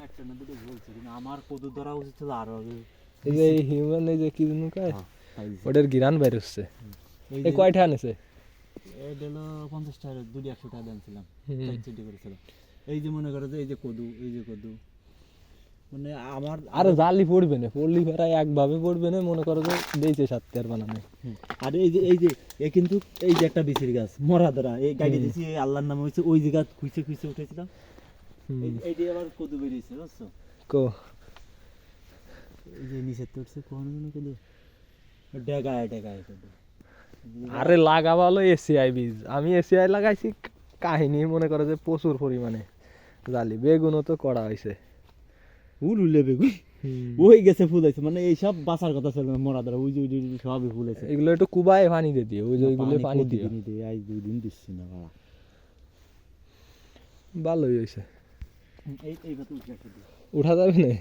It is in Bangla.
একটা না দুটো বলছে কিন্তু আমার কদু ধরা উচিত ছিল আরো। এই যে হিউম্যান এই যে কি জানো কয় এই ওটার গিরান বের হচ্ছে। এই যে কয়টা আনেছে? এটা হলো 50 টাকা, দুটি 100 টাকা দামছিলাম, তাই চিন্তা করেছিল। এই যে মনে করো যে এই যে কদু, এই যে কদু মানে আমার আর জালি পড়বে না, পড়লি প্রায় একভাবে পড়বে না, মনে করো যে দিয়েছে 7 বানানো। আর এই যে এ কিন্তু এই যে একটা বিচির গাছ মরা ধরা, এই গাড়ি দিয়েছি আল্লাহর নামে হয়েছে, ওই জায়গা খুঁজে খুঁজে উঠেছিলাম, এইটি আবার কদু বেরিয়েছে বুঝছো? কো এই যে নিচে তো উঠছে কোন কদু, ডেগায় ডেগায় কদু। আরে লাগা ভালো এসিআই বীজ, আমি এসিআই লাগাইছি, কাহিনী মনে করো যে প্রচুর পরিমাণে জালি। বেগুনও তো করা হয়েছে, উড়ুলে বেগুন ওই গেছে ফুল আছে, মানে এই সব বাঁচার কথা ছিল না, মরা ধরা ওই যে সবই ফুল আছে। এগুলো একটু কুবায় পানি দিয়ে দিও, ওই যে ওইগুলো পানি দিও। আজ 2 দিন দিচ্ছি না বাবা। ভালোই হয়েছে। এই কথা উঠে একটা দিই। উঠা যাবে না?